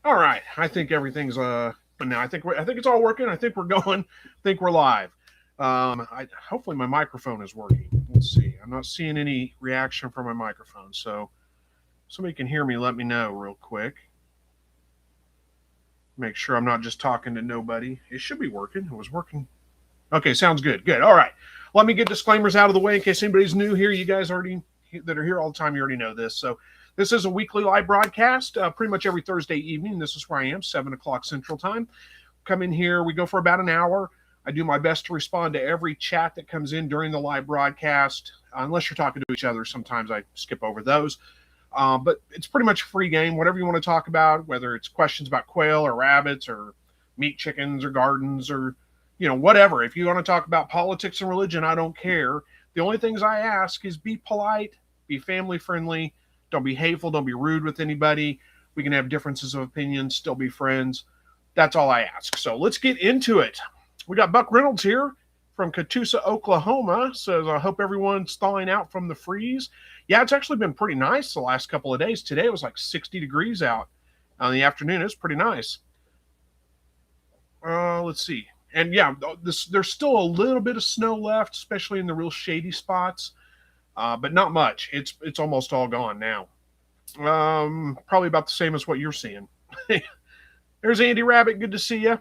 All right. I think everything's but now I think it's all working. I think we're going. I think we're live. Hopefully my microphone is working. Let's see. I'm not seeing any reaction from my microphone. So somebody can hear me, let me know real quick. Make sure I'm not just talking to nobody. It should be working. It was working. Okay, sounds good. Good. All right. Let me get disclaimers out of the way in case anybody's new here. You guys already that are here all the time, you already know this. So this is a weekly live broadcast, pretty much every Thursday evening. This is where I am, 7 o'clock Central Time. Come in here. We go for about an hour. I do my best to respond to every chat that comes in during the live broadcast, unless you're talking to each other. Sometimes I skip over those. But it's pretty much a free game. Whatever you want to talk about, whether it's questions about quail or rabbits or meat chickens or gardens or whatever. If you want to talk about politics and religion, I don't care. The only things I ask is be polite, be family friendly, don't be hateful, don't be rude with anybody. We can have differences of opinion, still be friends. That's all I ask. So let's get into it. We got Buck Reynolds here from Catoosa, Oklahoma. Says, I hope everyone's thawing out from the freeze. Yeah, it's actually been pretty nice the last couple of days. Today it was like 60 degrees out in the afternoon. It's pretty nice. Let's see. And yeah, there's still a little bit of snow left, especially in the real shady spots, but not much. It's almost all gone now. Probably about the same as what you're seeing. There's Andy Rabbit. Good to see you.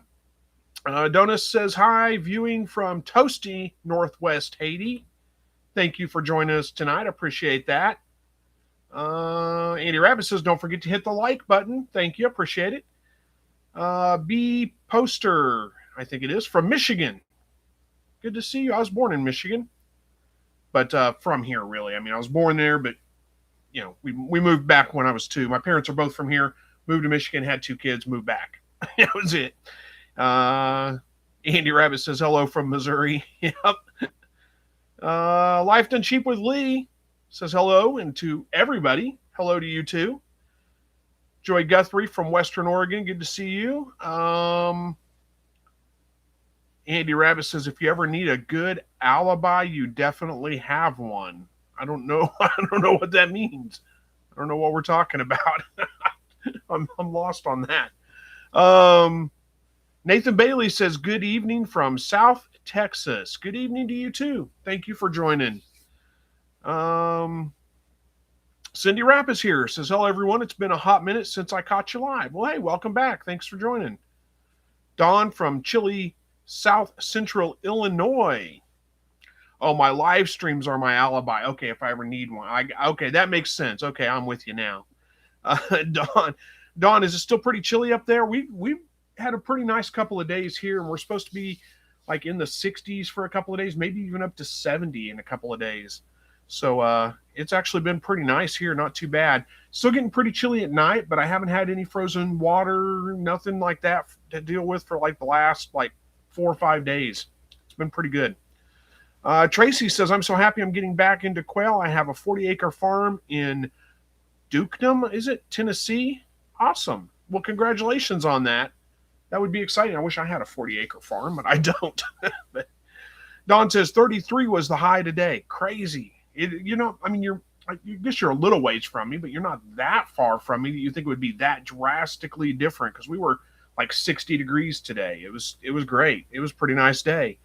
Donis says hi, viewing from toasty Northwest Haiti. Thank you for joining us tonight. I appreciate that. Andy Rabbit says don't forget to hit the like button. Thank you. Appreciate it. B Poster, I think it is, from Michigan. Good to see you. I was born in Michigan, but from here, really. I mean, I was born there, but we moved back when I was 2. My parents are both from here. Moved to Michigan, had 2 kids, moved back. That was it. Andy Rabbit says hello from Missouri. Yep. Life Done Cheap with Lee says hello, and to everybody, hello to you too. Joy Guthrie from Western Oregon, good to see you. Andy Rabbit says, if you ever need a good alibi, you definitely have one. I don't know. I don't know what that means. I don't know what we're talking about. I'm lost on that. Nathan Bailey says, good evening from South Texas. Good evening to you too. Thank you for joining. Cindy Rapp is here. Says, hello, everyone. It's been a hot minute since I caught you live. Well, hey, welcome back. Thanks for joining. Dawn from chilly South Central Illinois. Oh, my live streams are my alibi. Okay, if I ever need one. Okay, that makes sense. Okay, I'm with you now. Dawn, is it still pretty chilly up there? We've had a pretty nice couple of days here, and we're supposed to be like in the 60s for a couple of days, maybe even up to 70 in a couple of days. So it's actually been pretty nice here, not too bad. Still getting pretty chilly at night, but I haven't had any frozen water, nothing like that to deal with for like the last 4 or 5 days. It's been pretty good. Tracy says, I'm so happy I'm getting back into quail. I have a 40-acre farm in Dukenham, is it, Tennessee? Awesome. Well, congratulations on that. That would be exciting. I wish I had a 40-acre farm, but I don't. But Don says 33 was the high today. Crazy. I guess you're a little ways from me, but you're not that far from me that you think it would be that drastically different, because we were like 60 degrees today. It was great. It was a pretty nice day.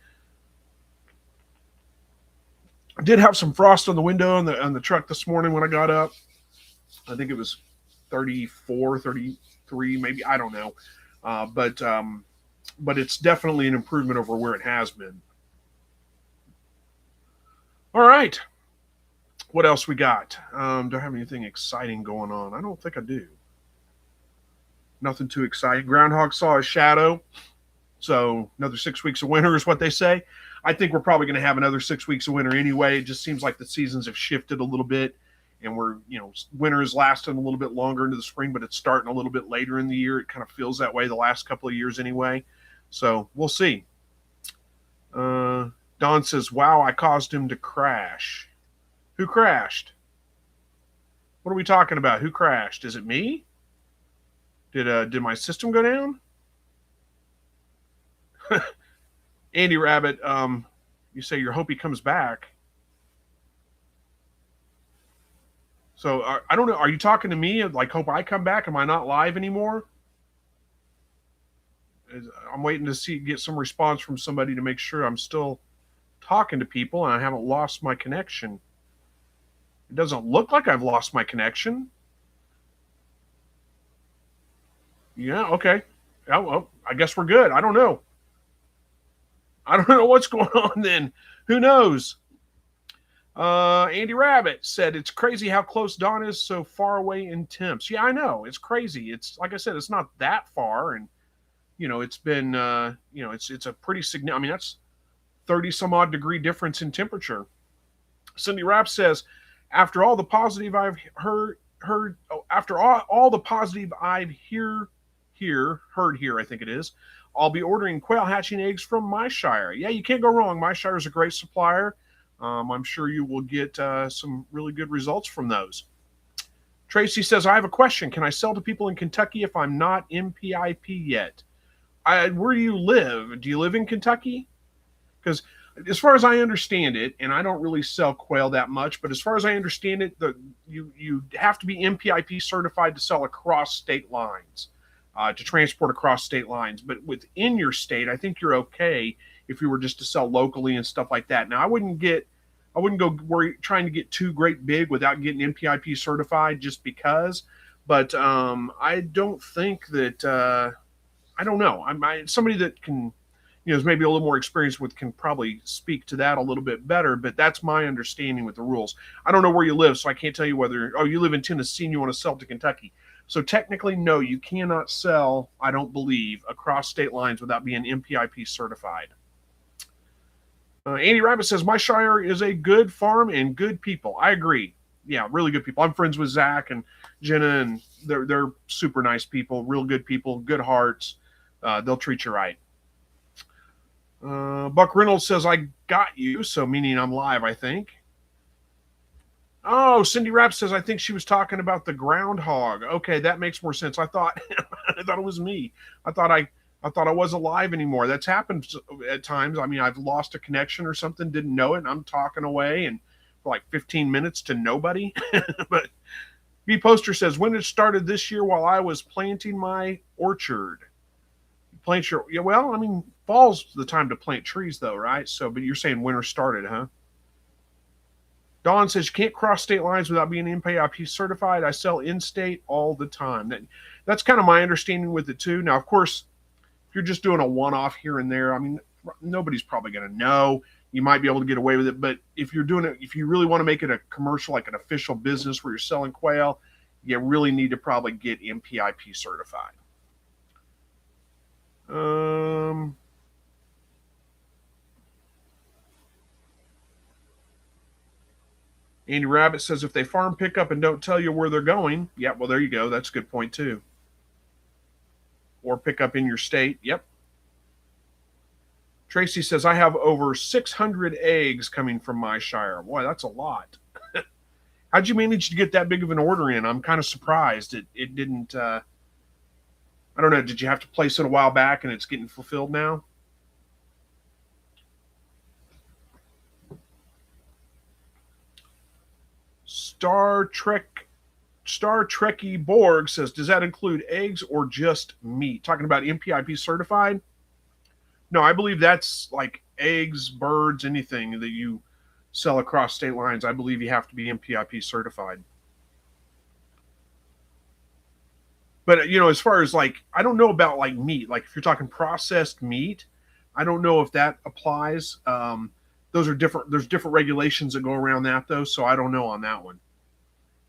I did have some frost on the window on the truck this morning when I got up. I think it was 34, 33, maybe. I don't know. But it's definitely an improvement over where it has been. All right. What else we got? Do I have anything exciting going on? I don't think I do. Nothing too exciting. Groundhog saw a shadow. So another 6 weeks of winter is what they say. I think we're probably going to have another 6 weeks of winter anyway. It just seems like the seasons have shifted a little bit, and winter is lasting a little bit longer into the spring, but it's starting a little bit later in the year. It kind of feels that way the last couple of years anyway. So we'll see. Don says, wow, I caused him to crash. Who crashed? What are we talking about? Who crashed? Is it me? Did my system go down? Andy Rabbit, you say you hope he comes back. So I don't know. Are you talking to me? Like, hope I come back? Am I not live anymore? I'm waiting to get some response from somebody to make sure I'm still talking to people and I haven't lost my connection. It doesn't look like I've lost my connection. Yeah, okay. Oh, well, I guess we're good. I don't know. I don't know what's going on then. Who knows? Andy Rabbit said it's crazy how close Dawn is so far away in temps. Yeah, I know. It's crazy. It's like I said, it's not that far, and it's been it's a pretty significant. I mean, that's 30 some odd degree difference in temperature. Cindy Rapp says, after all the positive I've heard after all the positive I've heard here, I think it is, I'll be ordering quail hatching eggs from My Shire. Yeah, you can't go wrong. My Shire is a great supplier. I'm sure you will get some really good results from those. Tracy says, I have a question. Can I sell to people in Kentucky if I'm not NPIP yet? Where do you live? Do you live in Kentucky? Because as far as I understand it, and I don't really sell quail that much, but as far as I understand it, you have to be NPIP certified to sell across state lines, to transport across state lines. But within your state, I think you're okay if you were just to sell locally and stuff like that. Now, I wouldn't go trying to get too great big without getting NPIP certified just because. But I don't think that I don't know. Somebody that can, is maybe a little more experienced with can probably speak to that a little bit better. But that's my understanding with the rules. I don't know where you live, so I can't tell you whether you live in Tennessee and you want to sell to Kentucky. So technically, no, you cannot sell, I don't believe, across state lines without being NPIP certified. Andy Rabbit says, My Shire is a good farm and good people. I agree. Yeah, really good people. I'm friends with Zach and Jenna, and they're super nice people, real good people, good hearts. They'll treat you right. Buck Reynolds says, I got you, so meaning I'm live, I think. Oh, Cindy Rapp says, I think she was talking about the groundhog. Okay, that makes more sense. I thought it was me. I thought I wasn't live anymore. That's happened at times. I mean, I've lost a connection or something, didn't know it, and I'm talking away and for like 15 minutes to nobody. But B Poster says, when it started this year while I was planting my orchard. Yeah, well, I mean, fall's the time to plant trees though, right? So, but you're saying winter started, huh? Dawn says, you can't cross state lines without being NPIP certified. I sell in-state all the time. That's kind of my understanding with it too. Now, of course, if you're just doing a one-off here and there, I mean, nobody's probably going to know. You might be able to get away with it. But if you're doing it, if you really want to make it a commercial, like an official business where you're selling quail, you really need to probably get NPIP certified. Andy Rabbit says, if they farm pickup and don't tell you where they're going, yeah, well, there you go. That's a good point too. Or pick up in your state. Yep. Tracy says, I have over 600 eggs coming from My Shire. Boy, that's a lot. How'd you manage to get that big of an order in? I'm kind of surprised. It didn't, I don't know. Did you have to place it a while back and it's getting fulfilled now? Star Trekkie Borg says, does that include eggs or just meat? Talking about NPIP certified? No, I believe that's like eggs, birds, anything that you sell across state lines. I believe you have to be NPIP certified. But, as far as like, I don't know about like meat. Like if you're talking processed meat, I don't know if that applies. Those are different. There's different regulations that go around that though. So I don't know on that one.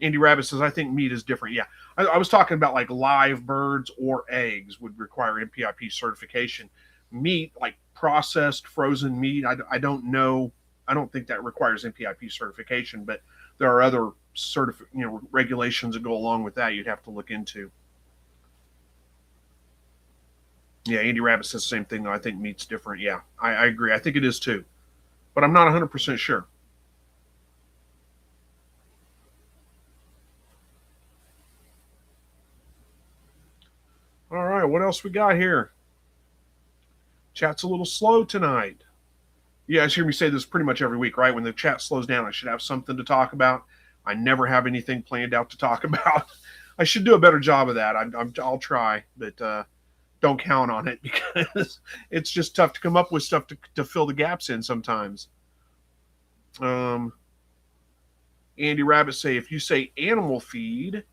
Andy Rabbit says, I think meat is different. Yeah. I was talking about like live birds or eggs would require NPIP certification. Meat, like processed frozen meat, I don't know. I don't think that requires NPIP certification, but there are other regulations that go along with that you'd have to look into. Yeah, Andy Rabbit says the same thing, though. I think meat's different. Yeah, I agree. I think it is too, but I'm not 100% sure. All right, what else we got here? Chat's a little slow tonight. You guys hear me say this pretty much every week, right? When the chat slows down, I should have something to talk about. I never have anything planned out to talk about. I should do a better job of that. I'll try, but don't count on it because it's just tough to come up with stuff to fill the gaps in sometimes. Andy Rabbit say, if you say animal feed,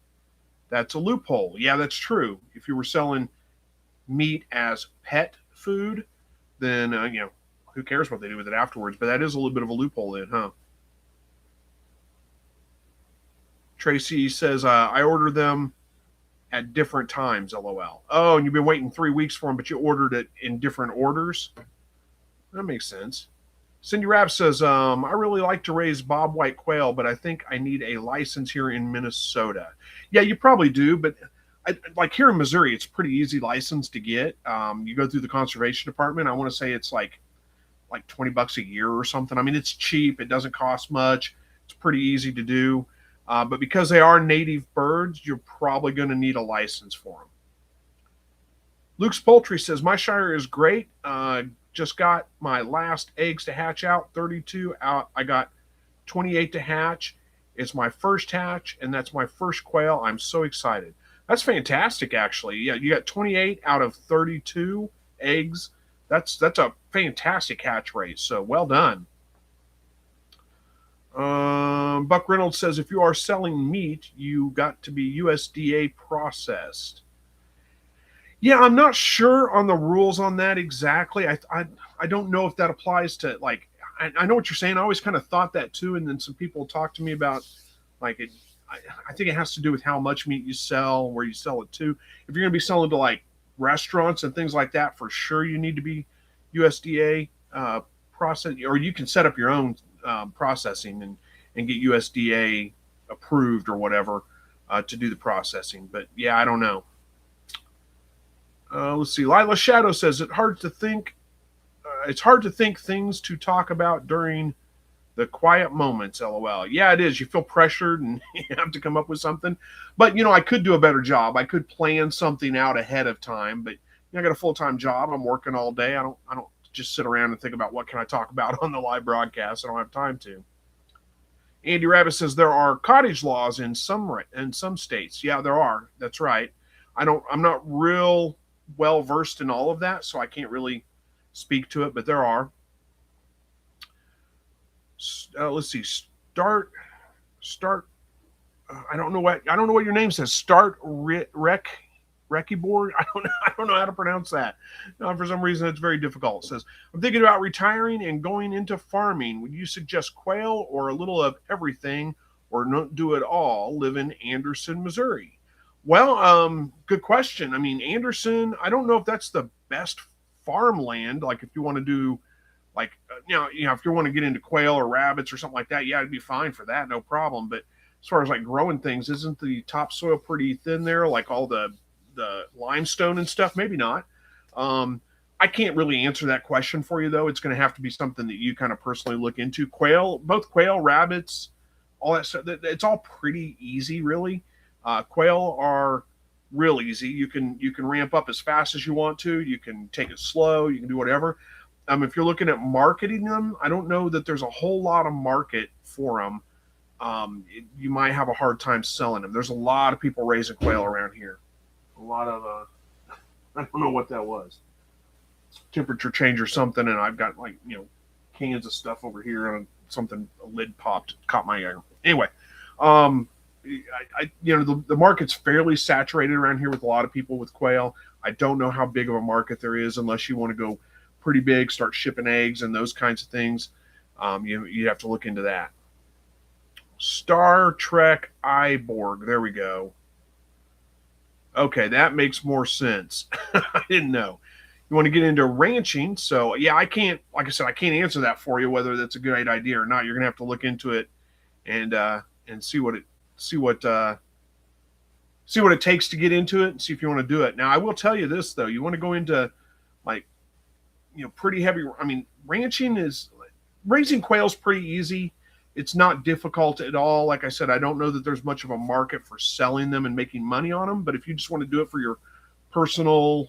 that's a loophole. Yeah, that's true. If you were selling meat as pet food, then, who cares what they do with it afterwards? But that is a little bit of a loophole then, huh? Tracy says, I order them at different times, LOL. Oh, and you've been waiting 3 weeks for them, but you ordered it in different orders? That makes sense. Cindy Rapp says, I really like to raise bobwhite quail, but I think I need a license here in Minnesota. Yeah, you probably do, but like here in Missouri, it's pretty easy license to get. You go through the conservation department. I want to say it's like $20 a year or something. I mean, it's cheap. It doesn't cost much. It's pretty easy to do. But because they are native birds, you're probably going to need a license for them. Luke's Poultry says, my Shire is great. Just got my last eggs to hatch out, 32 out. I got 28 to hatch. It's my first hatch, and that's my first quail. I'm so excited. That's fantastic, actually. Yeah, you got 28 out of 32 eggs. That's a fantastic hatch rate, so well done. Buck Reynolds says, if you are selling meat, you got to be USDA processed. Yeah, I'm not sure on the rules on that exactly. I don't know if that applies to, like, I know what you're saying. I always kind of thought that too, and then some people talk to me about, like, I think it has to do with how much meat you sell, where you sell it to. If you're going to be selling to, like, restaurants and things like that, for sure you need to be USDA process, or you can set up your own processing and get USDA approved or whatever to do the processing. But yeah, I don't know. Let's see. Lila Shadow says it's hard to think things to talk about during the quiet moments. LOL. Yeah, it is. You feel pressured and you have to come up with something. But I could do a better job. I could plan something out ahead of time. But I got a full-time job. I'm working all day. I don't just sit around and think about what can I talk about on the live broadcast. I don't have time to. Andy Rabbit says there are cottage laws in some states. Yeah, there are. That's right. I'm not real well versed in all of that, so I can't really speak to it, but there are. Let's see. Start. I don't know what your name says. Start Recce board. I don't know how to pronounce that. For some reason, it's very difficult. It says, I'm thinking about retiring and going into farming. Would you suggest quail or a little of everything, or not do it all? Live in Anderson, Missouri. Well, good question. I mean, Anderson, I don't know if that's the best farmland. Like if you want to do, like, if you want to get into quail or rabbits or something like that, yeah, it'd be fine for that, no problem. But as far as like growing things, isn't the topsoil pretty thin there? Like all the limestone and stuff? Maybe not. I can't really answer that question for you, though. It's going to have to be something that you kind of personally look into. Both quail, rabbits, all that stuff, it's all pretty easy, really. Quail are real easy. You can ramp up as fast as you want to. You can take it slow. You can do whatever. If you're looking at marketing them, I don't know that there's a whole lot of market for them. You might have a hard time selling them. There's a lot of people raising quail around here. A lot of, I don't know what that was. Temperature change or something, and I've got cans of stuff over here, and something, a lid caught my eye. Anyway, the market's fairly saturated around here with a lot of people with quail. I don't know how big of a market there is unless you want to go pretty big, start shipping eggs and those kinds of things. You have to look into that. Star Trek Iborg. There we go. Okay, that makes more sense. I didn't know. You want to get into ranching, so yeah, I can't. Like I said, I can't answer that for you whether that's a good idea or not. You're gonna have to look into it and see what it takes to get into it and see if you want to do it. Now, I will tell you this though: you want to go into pretty heavy. I mean, raising quail's pretty easy. It's not difficult at all. Like I said, I don't know that there's much of a market for selling them and making money on them. But if you just want to do it for your personal,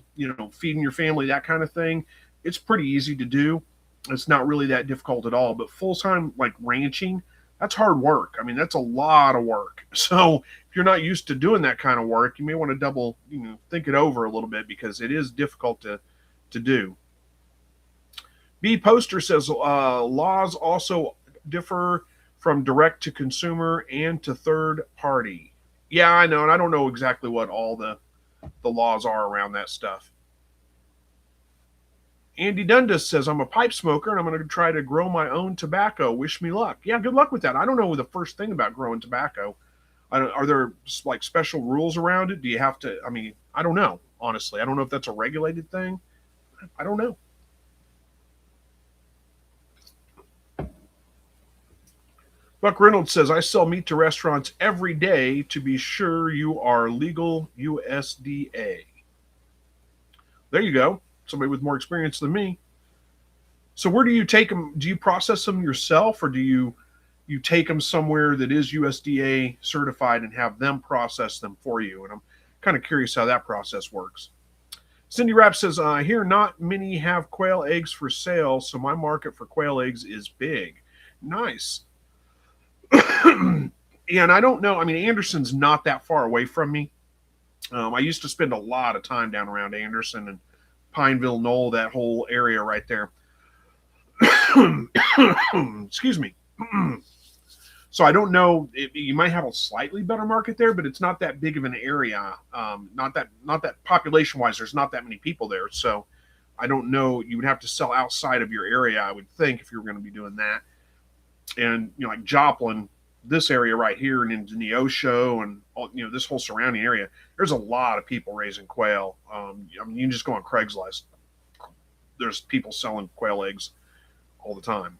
feeding your family, that kind of thing, it's pretty easy to do. It's not really that difficult at all. But full-time, like ranching, that's hard work. I mean, that's a lot of work. So if you're not used to doing that kind of work, you may want to think it over a little bit, because it is difficult to do. B Poster says laws also differ from direct to consumer and to third party. Yeah, I know, and I don't know exactly what all the laws are around that stuff. Andy Dundas says, I'm a pipe smoker and I'm going to try to grow my own tobacco. Wish me luck. Yeah, good luck with that. I don't know the first thing about growing tobacco. Are there like special rules around it? Do you have to? I mean, I don't know, honestly. I don't know if that's a regulated thing. I don't know. Buck Reynolds says, I sell meat to restaurants every day to be sure you are legal USDA. There you go. Somebody with more experience than me. So where do you take them? Do you process them yourself, or do you take them somewhere that is USDA certified and have them process them for you? And I'm kind of curious how that process works. Cindy Rapp says, here not many have quail eggs for sale, so my market for quail eggs is big. Nice. And I don't know. I mean, Anderson's not that far away from me. I used to spend a lot of time down around Anderson and Pineville, Knoll, that whole area right there. Excuse me. So I don't know. You might have a slightly better market there, but it's not that big of an area. Not that population-wise, there's not that many people there. So I don't know. You would have to sell outside of your area, I would think, if you were going to be doing that. And like Joplin, this area right here, and in Neosho, and this whole surrounding area, there's a lot of people raising quail. I mean, you can just go on Craigslist. There's people selling quail eggs all the time.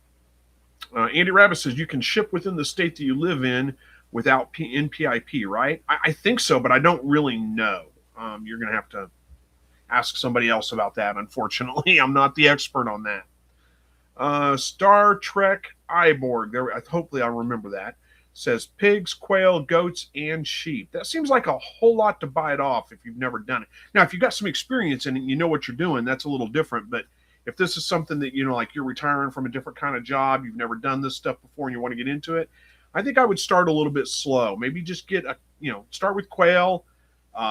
Andy Rabbit says, you can ship within the state that you live in without NPIP, right? I think so, but I don't really know. You're going to have to ask somebody else about that. Unfortunately, I'm not the expert on that. Star Trek Iborg, hopefully I'll remember that, says pigs, quail, goats, and sheep. That seems like a whole lot to bite off if you've never done it. Now, if you've got some experience in it and you know what you're doing, that's a little different. But if this is something that, like you're retiring from a different kind of job, you've never done this stuff before and you want to get into it, I think I would start a little bit slow. Maybe just start with quail.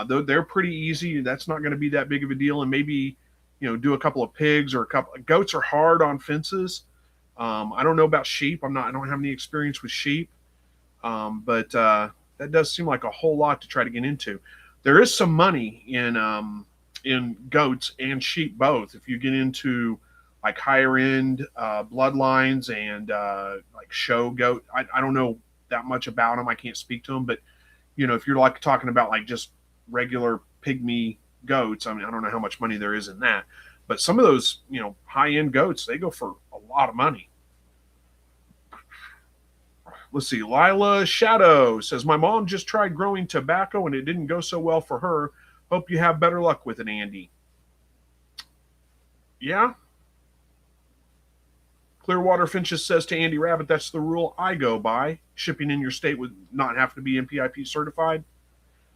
They're pretty easy. That's not going to be that big of a deal. And maybe, do a couple of pigs, or a couple of goats are hard on fences. I don't know about sheep. I don't have any experience with sheep. But that does seem like a whole lot to try to get into. There is some money in goats and sheep both. If you get into like higher end bloodlines and like show goat, I don't know that much about them. I can't speak to them, but if you're like talking about like just regular pygmy goats, I mean, I don't know how much money there is in that, but some of those, high end goats, they go for a lot of money. Let's see. Lila Shadow says, my mom just tried growing tobacco and it didn't go so well for her. Hope you have better luck with it, Andy. Yeah. Clearwater Finches says to Andy Rabbit, that's the rule I go by. Shipping in your state would not have to be NPIP certified.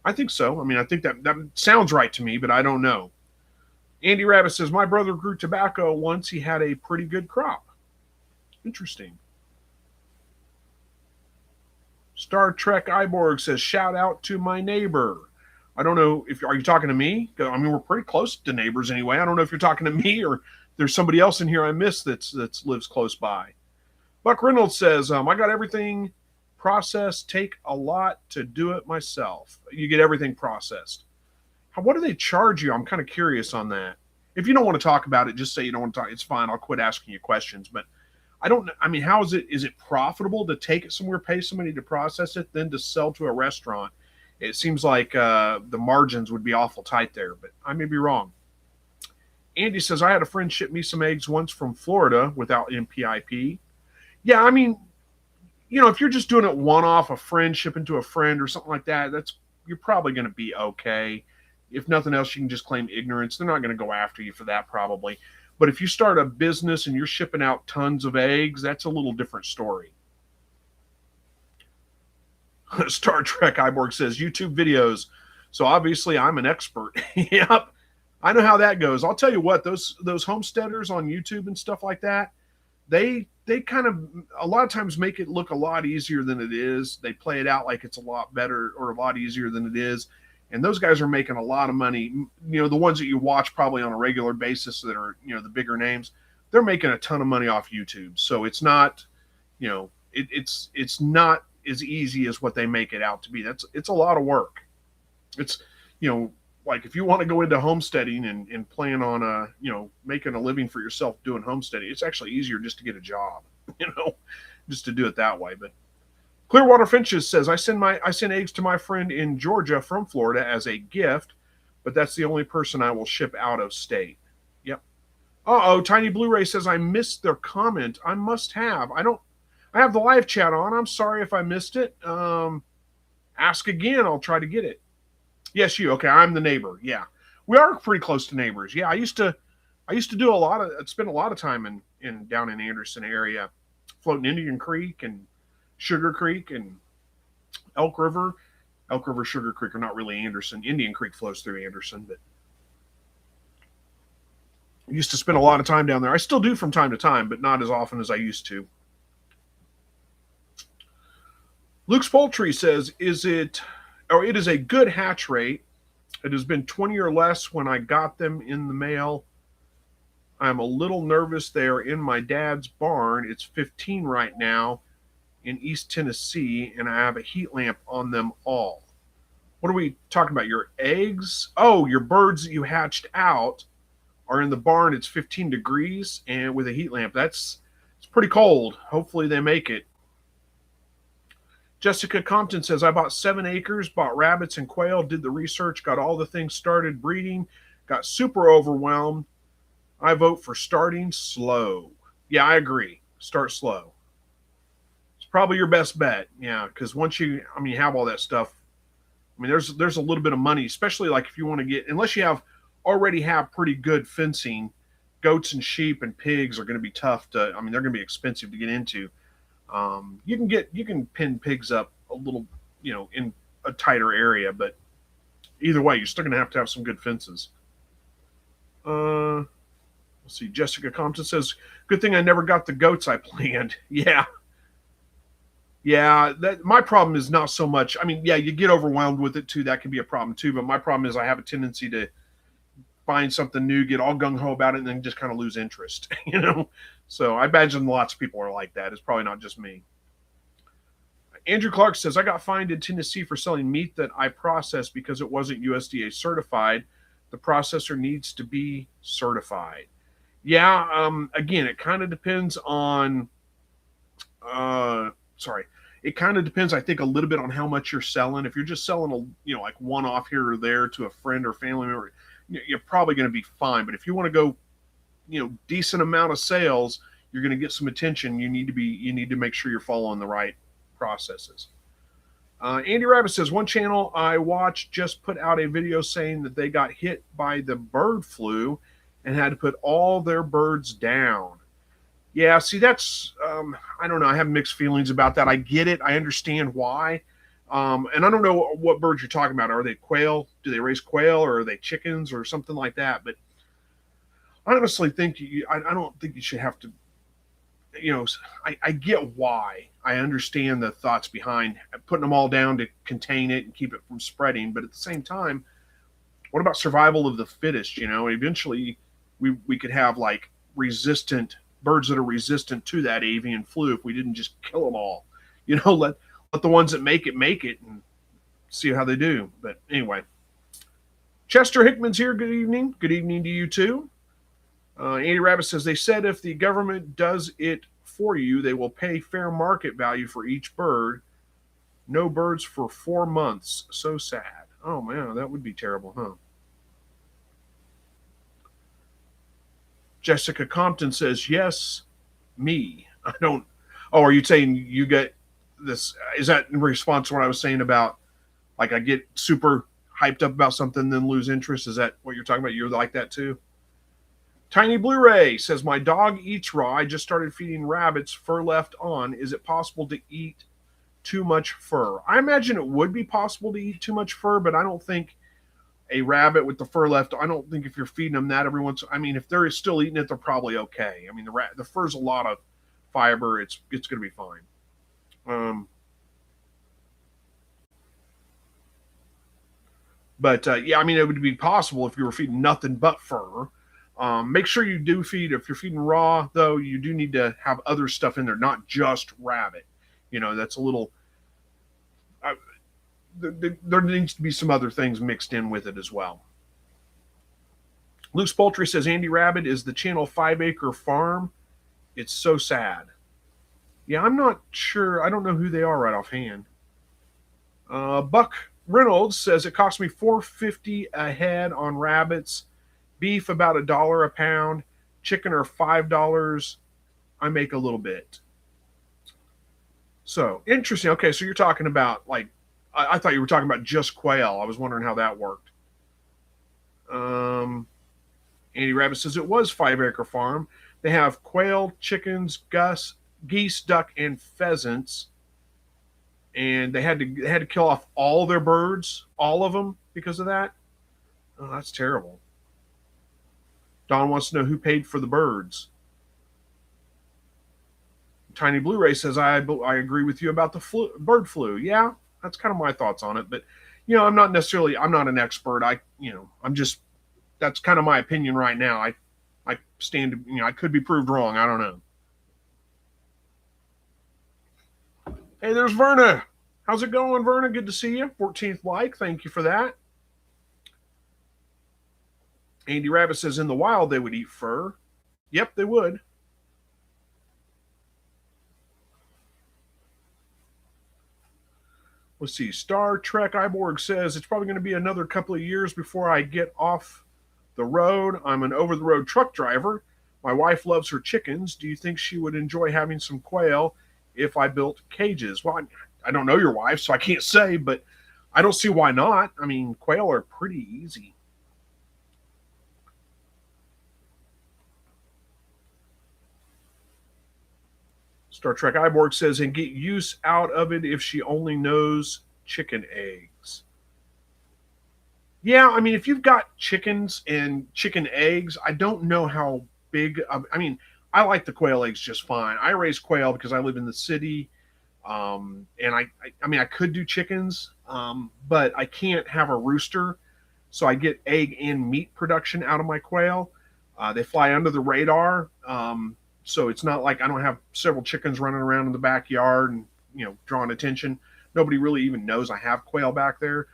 I think so. I mean, I think that sounds right to me, but I don't know. Andy Rabbit says, my brother grew tobacco once. He had a pretty good crop. Interesting. Star Trek Iborg says, shout out to my neighbor. I don't know are you talking to me? I mean, we're pretty close to neighbors anyway. I don't know if you're talking to me or there's somebody else in here I missed that lives close by. Buck Reynolds says, I got everything processed. Take a lot to do it myself. You get everything processed. What do they charge you? I'm kind of curious on that. If you don't want to talk about it, just say you don't want to talk. It's fine. I'll quit asking you questions. But how is it profitable to take it somewhere, pay somebody to process it, then to sell to a restaurant? It seems like the margins would be awful tight there, but I may be wrong. Andy says, I had a friend ship me some eggs once from Florida without NPIP. Yeah, I mean, if you're just doing it one-off, a friend shipping to a friend or something like that, you're probably going to be okay. If nothing else, you can just claim ignorance. They're not going to go after you for that probably. But if you start a business and you're shipping out tons of eggs, that's a little different story. Star Trek Iborg says, YouTube videos. So obviously I'm an expert. Yep. I know how that goes. I'll tell you what, those homesteaders on YouTube and stuff like that, they kind of a lot of times make it look a lot easier than it is. They play it out like it's a lot better or a lot easier than it is. And those guys are making a lot of money. You know, the ones that you watch probably on a regular basis that are, you know, the bigger names, they're making a ton of money off YouTube. So it's not, you know, it's not as easy as what they make it out to be. It's a lot of work. It's, you know, like if you want to go into homesteading and plan on you know, making a living for yourself doing homesteading, it's actually easier just to get a job, you know, just to do it that way. But Clearwater Finches says, I send eggs to my friend in Georgia from Florida as a gift, but that's the only person I will ship out of state. Yep. Tiny Blu-ray says, I missed their comment. I must have. I have the live chat on. I'm sorry if I missed it. Ask again. I'll try to get it. Yes, you. Okay, I'm the neighbor. Yeah. We are pretty close to neighbors. Yeah, I used to do spend a lot of time down in Anderson area, floating Indian Creek and Sugar Creek and Elk River. Elk River, Sugar Creek are not really Anderson. Indian Creek flows through Anderson, but I used to spend a lot of time down there. I still do from time to time, but not as often as I used to. Luke's Poultry says, it is a good hatch rate. It has been 20 or less when I got them in the mail. I'm a little nervous. They are in my dad's barn. It's 15 right now in East Tennessee, and I have a heat lamp on them all. What are we talking about? Your eggs? Oh, your birds that you hatched out are in the barn. It's 15 degrees and with a heat lamp. It's pretty cold. Hopefully they make it. Jessica Compton says, I bought 7 acres, bought rabbits and quail, did the research, got all the things started breeding, got super overwhelmed. I vote for starting slow. Yeah, I agree. Start slow. It's probably your best bet. Yeah, because once you have all that stuff, I mean, there's a little bit of money, especially like if you want to get, unless you already have pretty good fencing, goats and sheep and pigs are going to be tough to, I mean, they're going to be expensive to get into. You can pin pigs up a little, you know, in a tighter area, but either way, you're still going to have some good fences. Let's see. Jessica Compton says, good thing I never got the goats I planned. Yeah. That my problem is not so much. I mean, yeah, you get overwhelmed with it too. That can be a problem too. But my problem is I have a tendency to find something new, get all gung ho about it, and then just kind of lose interest, you know? So I imagine lots of people are like that. It's probably not just me. Andrew Clark says, I got fined in Tennessee for selling meat that I processed because it wasn't USDA certified. The processor needs to be certified. Yeah, again, it kind of depends on, it kind of depends, I think, a little bit on how much you're selling. If you're just selling like one off here or there to a friend or family member, you're probably going to be fine. But if you want to go, decent amount of sales, you're going to get some attention. You need to make sure you're following the right processes. Andy Rabbit says, one channel I watched just put out a video saying that they got hit by the bird flu and had to put all their birds down. Yeah, see, that's, I don't know. I have mixed feelings about that. I get it. I understand why. And I don't know what birds you're talking about. Are they quail? Do they raise quail, or are they chickens or something like that? But I honestly think I don't think you should have to, I get why. I understand the thoughts behind putting them all down to contain it and keep it from spreading. But at the same time, what about survival of the fittest? Eventually we could have like resistant birds that are resistant to that avian flu if we didn't just kill them all. Let the ones that make it and see how they do. But anyway, Chester Hickman's here. Good evening. Good evening to you too. Andy Rabbit says, they said if the government does it for you, they will pay fair market value for each bird. No birds for 4 months. So sad. Oh man, that would be terrible, huh? Jessica Compton says, yes, me. I don't. Oh, are you saying you get this? Is that in response to what I was saying about, like, I get super hyped up about something, then lose interest? Is that what you're talking about? You're like that too? Tiny Blu-ray says, my dog eats raw. I just started feeding rabbits, fur left on. Is it possible to eat too much fur? I imagine it would be possible to eat too much fur, but I don't think a rabbit with the fur left, I don't think if you're feeding them that every once, I mean, if they're still eating it, they're probably okay. I mean, the fur's a lot of fiber, it's going to be fine. But yeah, I mean, it would be possible if you were feeding nothing but fur. Make sure you do feed. If you're feeding raw, though, you do need to have other stuff in there, not just rabbit. That's a little. Uh, there needs to be some other things mixed in with it as well. Luke's Poultry says Andy Rabbit is the channel 5-acre farm. It's so sad. Yeah, I'm not sure. I don't know who they are right offhand. Buck Reynolds says it cost me $4.50 a head on rabbits, beef about $1 a pound, chicken are $5. I make a little bit. So interesting. Okay, so you're talking about like I thought you were talking about just quail. I was wondering how that worked. Andy Rabbit says it was 5-acre farm. They have quail, chickens, geese, duck, and pheasants. And they had to kill off all their birds, all of them, because of that. Oh, that's terrible. Don wants to know who paid for the birds. Tiny Blu-ray says I agree with you about the bird flu. Yeah, that's kind of my thoughts on it. But I'm not an expert. That's kind of my opinion right now. I stand. I could be proved wrong. I don't know. Hey, there's Verna. How's it going, Verna? Good to see you. 14th like. Thank you for that. Andy Rabbit says in the wild they would eat fur. Yep, they would. Let's see. Star Trek Iborg says it's probably going to be another couple of years before I get off the road. I'm an over-the-road truck driver. My wife loves her chickens. Do you think she would enjoy having some quail if I built cages? Well, I don't know your wife, so I can't say, but I don't see why not. I mean, quail are pretty easy. Star Trek Iborg says, and get use out of it if she only knows chicken eggs. Yeah, I mean, if you've got chickens and chicken eggs, I don't know how big. I mean, I like the quail eggs just fine. I raise quail because I live in the city, and I mean, I could do chickens, but I can't have a rooster, so I get egg and meat production out of my quail. They fly under the radar, so it's not like I don't have several chickens running around in the backyard and drawing attention. Nobody really even knows I have quail back there.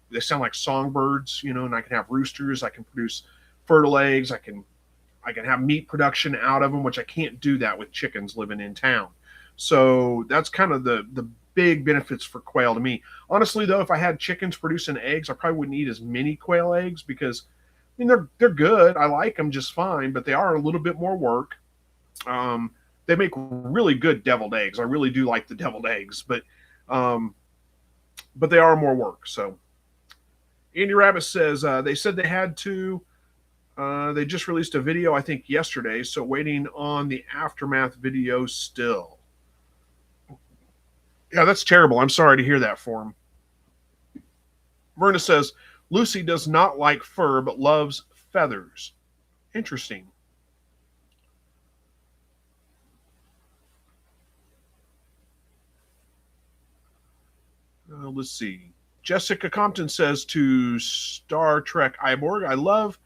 They sound like songbirds, and I can have roosters. I can produce fertile eggs. I can have meat production out of them, which I can't do that with chickens living in town. So that's kind of the big benefits for quail to me. Honestly, though, if I had chickens producing eggs, I probably wouldn't eat as many quail eggs because I mean they're good. I like them just fine, but they are a little bit more work. They make really good deviled eggs. I really do like the deviled eggs, but they are more work. So Andy Rabbit says they said they had to. They just released a video, I think, yesterday, so waiting on the aftermath video still. Yeah, that's terrible. I'm sorry to hear that for him. Verna says, Lucy does not like fur, but loves feathers. Interesting. Let's see. Jessica Compton says to Star Trek Iborg, I love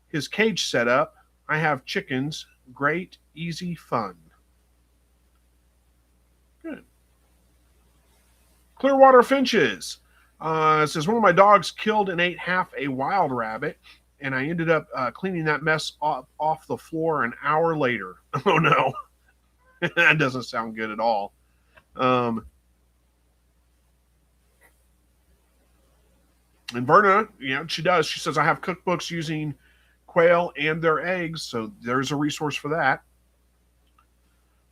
his cage setup. I have chickens. Great, easy fun. Good. Clearwater Finches says one of my dogs killed and ate half a wild rabbit, and I ended up cleaning that mess off the floor an hour later. Oh no, that doesn't sound good at all. And Verna, she does. She says I have cookbooks using quail and their eggs, so there's a resource for that.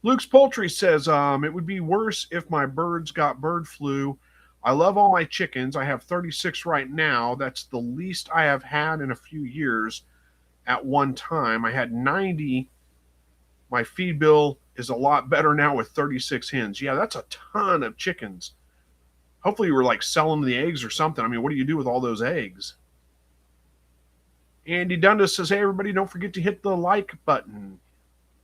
Luke's Poultry says it would be worse if my birds got bird flu. I love all my chickens. I have 36 right now. That's the least I have had in a few years. At one time, I had 90. My feed bill is a lot better now with 36 hens. Yeah, that's a ton of chickens. Hopefully you were like selling the eggs or something. I mean, what do you do with all those eggs? Andy Dundas says, hey, everybody, don't forget to hit the like button.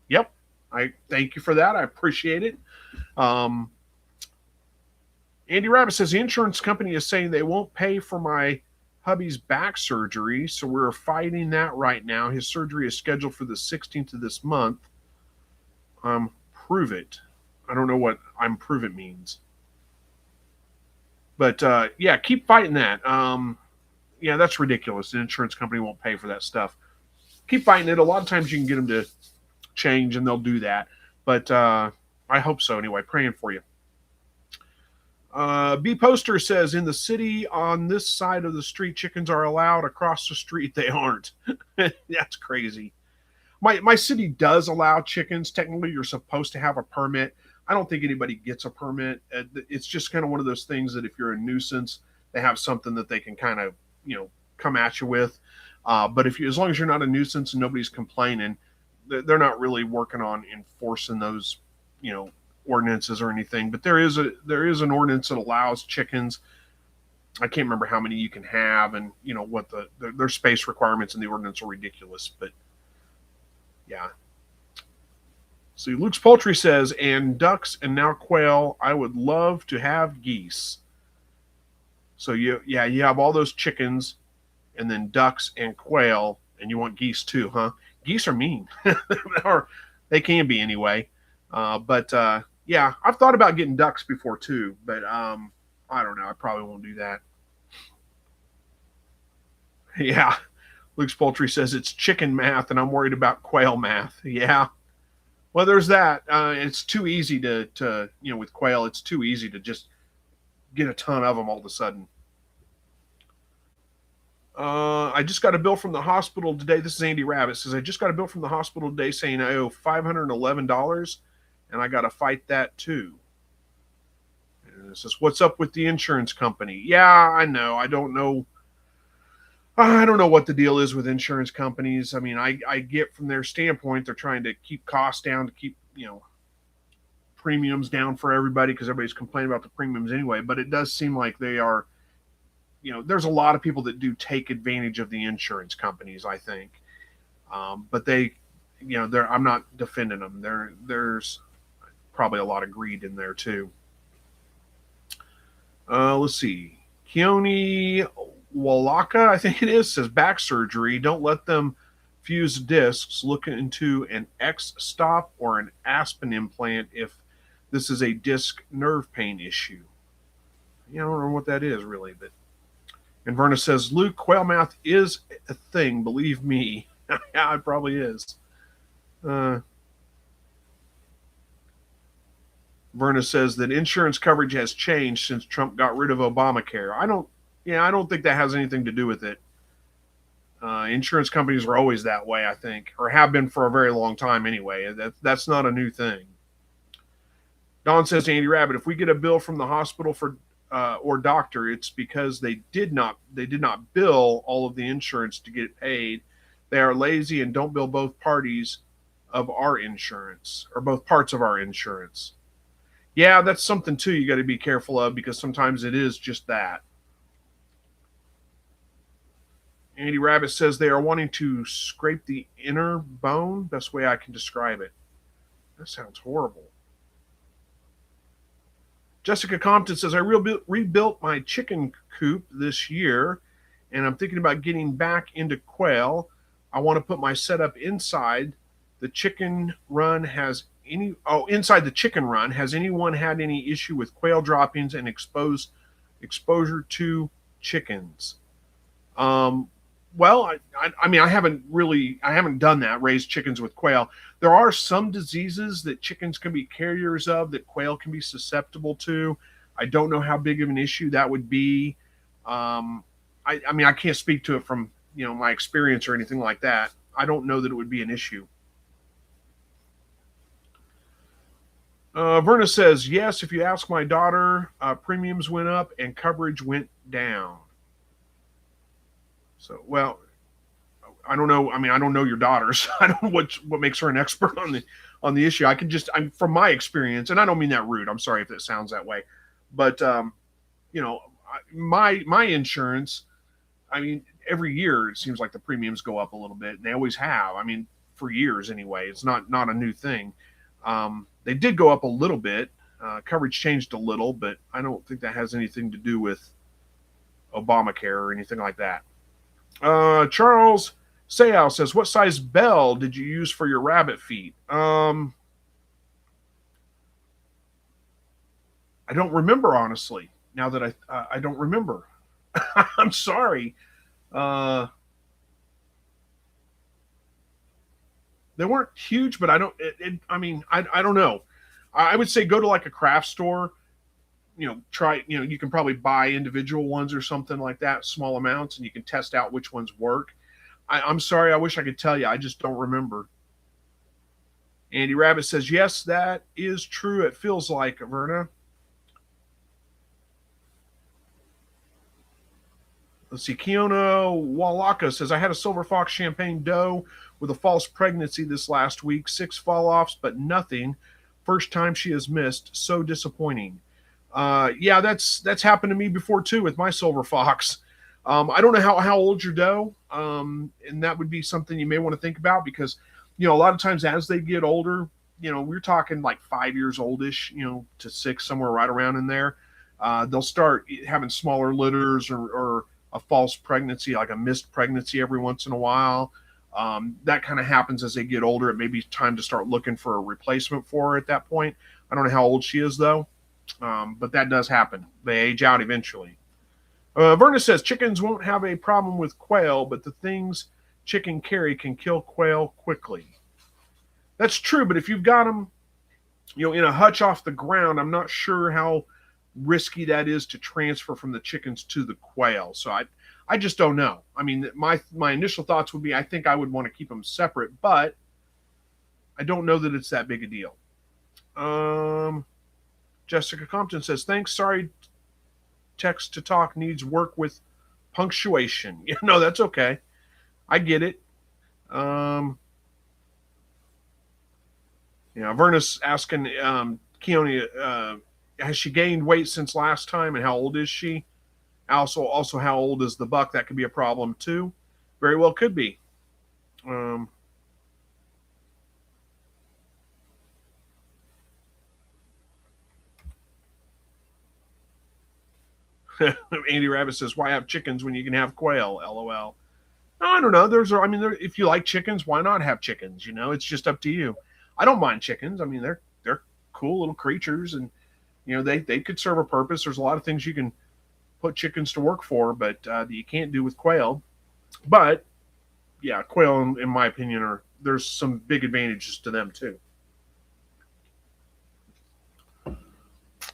Yep, I thank you for that. I appreciate it. Um, Andy Rabbit says the insurance company is saying they won't pay for my hubby's back surgery, so we're fighting that right now. His surgery is scheduled for the 16th of this month. Prove it. I don't know what prove it means. But yeah, keep fighting that. Yeah, that's ridiculous. The insurance company won't pay for that stuff. Keep fighting it. A lot of times you can get them to change and they'll do that. But I hope so anyway. Praying for you. B Poster says in the city on this side of the street, chickens are allowed. Across the street, they aren't. That's crazy. My city does allow chickens. Technically, you're supposed to have a permit. I don't think anybody gets a permit. It's just kind of one of those things that if you're a nuisance, they have something that they can kind of, come at you with. But as long as you're not a nuisance and nobody's complaining, they're not really working on enforcing those, ordinances or anything. But there is an ordinance that allows chickens. I can't remember how many you can have, and what their space requirements in the ordinance are ridiculous. But yeah. See, Luke's Poultry says, and ducks and now quail. I would love to have geese. So you have all those chickens, and then ducks and quail, and you want geese too, huh? Geese are mean, or they can be anyway. But yeah, I've thought about getting ducks before too, but I don't know. I probably won't do that. Yeah, Luke's Poultry says it's chicken math, and I'm worried about quail math. Yeah. Well, there's that. It's too easy to with quail, it's too easy to just get a ton of them all of a sudden. I just got a bill from the hospital today. This is Andy Rabbit. Says I just got a bill from the hospital today saying I owe $511, and I got to fight that too. And it says, what's up with the insurance company? Yeah, I know. I don't know what the deal is with insurance companies. I mean, I get from their standpoint, they're trying to keep costs down, to keep, premiums down for everybody, because everybody's complaining about the premiums anyway. But it does seem like they are, there's a lot of people that do take advantage of the insurance companies, I think. But they, I'm not defending them. There's probably a lot of greed in there too. Let's see. Keone Walaka, I think it is, says back surgery. Don't let them fuse discs. Look into an X stop or an Aspen implant if this is a disc nerve pain issue. I don't know what that is really, but. And Verna says, Luke, quail math is a thing, believe me. Yeah, it probably is. Verna says that insurance coverage has changed since Trump got rid of Obamacare. I don't think that has anything to do with it. Insurance companies are always that way, I think, or have been for a very long time anyway. That's not a new thing. Don says to Andy Rabbit, if we get a bill from the hospital for or doctor, it's because they did not bill all of the insurance to get it paid. They are lazy and don't bill both parties of our insurance, or both parts of our insurance. Yeah, that's something too you got to be careful of, because sometimes it is just that. Andy Rabbit says they are wanting to scrape the inner bone. Best way I can describe it. That sounds horrible. Jessica Compton says, I rebuilt my chicken coop this year, and I'm thinking about getting back into quail. I want to put my setup inside the chicken run. Inside the chicken run, has anyone had any issue with quail droppings and exposure to chickens? Well, I mean, I haven't done that, raised chickens with quail. There are some diseases that chickens can be carriers of that quail can be susceptible to. I don't know how big of an issue that would be. I mean, I can't speak to it from, my experience or anything like that. I don't know that it would be an issue. Verna says, yes, if you ask my daughter, premiums went up and coverage went down. So, well, I don't know. I mean, I don't know your daughters. I don't know what makes her an expert on the issue. I'm from my experience, and I don't mean that rude. I'm sorry if that sounds that way, but my insurance. I mean, every year it seems like the premiums go up a little bit, and they always have. I mean, for years anyway. It's not a new thing. They did go up a little bit. Coverage changed a little, but I don't think that has anything to do with Obamacare or anything like that. Charles Sayal says, what size bell did you use for your rabbit feed? I don't remember, honestly. Now that I don't remember. I'm sorry. They weren't huge, but I don't. I don't know. I would say go to like a craft store. Try. You can probably buy individual ones or something like that, small amounts, and you can test out which ones work. I'm sorry. I wish I could tell you. I just don't remember. Andy Rabbit says, yes, that is true. It feels like, Verna. Let's see. Kiona Walaka says, I had a silver fox champagne doe with a false pregnancy this last week. 6 fall-offs, but nothing. First time she has missed. So disappointing. Yeah, that's happened to me before, too, with my silver fox. I don't know how old your doe, and that would be something you may want to think about because, a lot of times as they get older, we're talking like 5 years oldish, to 6, somewhere right around in there. They'll start having smaller litters or a false pregnancy, like a missed pregnancy every once in a while. That kind of happens as they get older. It may be time to start looking for a replacement for her at that point. I don't know how old she is, though, but that does happen. They age out eventually. Verna says, chickens won't have a problem with quail, but the things chicken carry can kill quail quickly. That's true, but if you've got them, in a hutch off the ground, I'm not sure how risky that is to transfer from the chickens to the quail. So I just don't know. I mean, my initial thoughts would be I think I would want to keep them separate, but I don't know that it's that big a deal. Jessica Compton says, thanks. Sorry, text to talk needs work with punctuation. No, that's okay. I get it. Verna's asking Keone, has she gained weight since last time, and how old is she? Also, how old is the buck? That could be a problem too. Very well could be. Andy Rabbit says, why have chickens when you can have quail? LOL. I don't know. If you like chickens, why not have chickens? It's just up to you. I don't mind chickens. I mean, they're cool little creatures, and they could serve a purpose. There's a lot of things you can put chickens to work for, but that you can't do with quail. But yeah, quail, in my opinion, there's some big advantages to them too.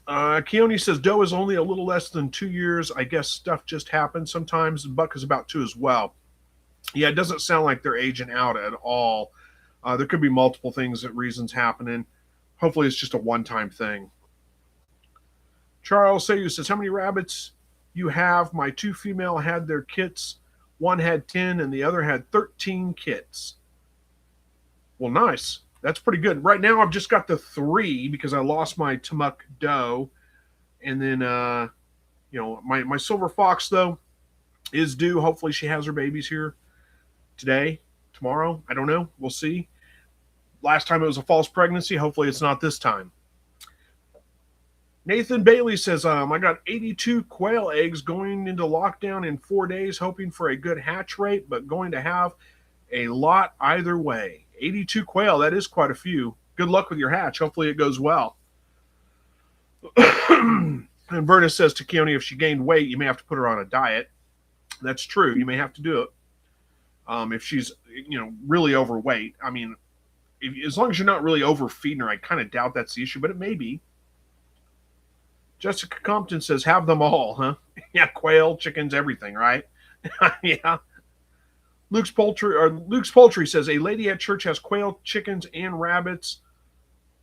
Keone says doe is only a little less than 2 years. I guess stuff just happens sometimes. The buck is about 2 as well. Yeah, it doesn't sound like they're aging out at all. There could be multiple reasons happening. Hopefully it's just a one-time thing. Charles Sayu says, how many rabbits you have? My 2 female had their kits. One had 10 and the other had 13 kits. Well, nice. That's pretty good. Right now I've just got the 3 because I lost my Tamuk doe. And then, my silver fox, though, is due. Hopefully she has her babies here today, tomorrow. I don't know. We'll see. Last time it was a false pregnancy. Hopefully it's not this time. Nathan Bailey says, I got 82 quail eggs going into lockdown in 4 days, hoping for a good hatch rate, but going to have a lot either way. 82 quail, that is quite a few. Good luck with your hatch. Hopefully it goes well. And Verna says to Keone, if she gained weight, you may have to put her on a diet. That's true. You may have to do it. If she's, really overweight. I mean, as long as you're not really overfeeding her, I kind of doubt that's the issue, but it may be. Jessica Compton says, have them all, huh? Yeah, quail, chickens, everything, right? Yeah. Luke's Poultry says, a lady at church has quail, chickens, and rabbits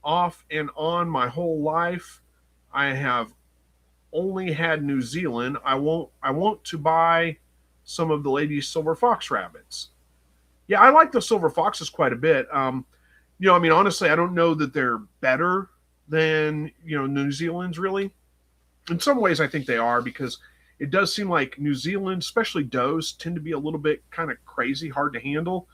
off and on my whole life. I have only had New Zealand. I want to buy some of the lady's silver fox rabbits. Yeah, I like the silver foxes quite a bit. Honestly, I don't know that they're better than, New Zealand's really. In some ways, I think they are because it does seem like New Zealand, especially does, tend to be a little bit kind of crazy, hard to handle.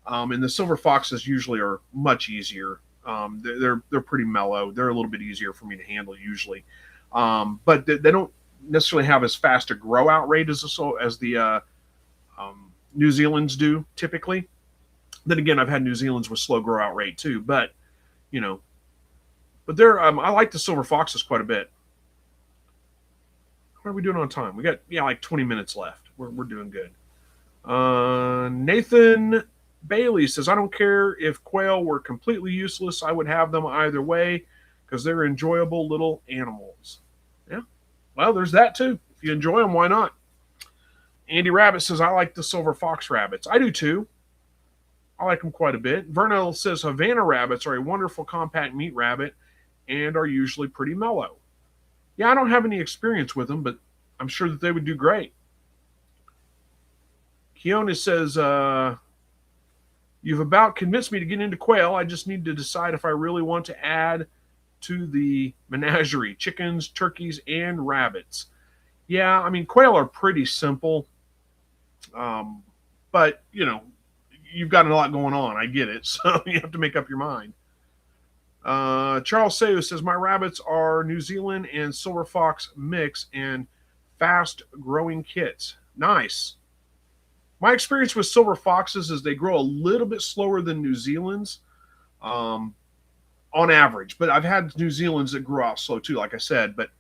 And the silver foxes usually are much easier. They're pretty mellow. They're a little bit easier for me to handle usually, but they don't necessarily have as fast a grow out rate as the New Zealand's do typically. Then again, I've had New Zealand's with slow grow out rate too, but you know, but they're I like the silver foxes quite a bit. What are we doing on time? We got like 20 minutes left. We're doing good. Nathan Bailey says, I don't care if quail were completely useless. I would have them either way because they're enjoyable little animals. Yeah, well, there's that too. If you enjoy them, why not? Andy Rabbit says, I like the silver fox rabbits. I do too. I like them quite a bit. Vernell says, Havana rabbits are a wonderful compact meat rabbit and are usually pretty mellow. Yeah, I don't have any experience with them, but I'm sure that they would do great. Keona says, you've about convinced me to get into quail. I just need to decide if I really want to add to the menagerie, chickens, turkeys, and rabbits. Yeah, I mean, quail are pretty simple. But, you've got a lot going on. I get it. So you have to make up your mind. Charles Sayo says, my rabbits are New Zealand and silver fox mix and fast growing kits. Nice. My experience with silver foxes is they grow a little bit slower than New Zealand's on average. But I've had New Zealand's that grow out slow too, like I said. But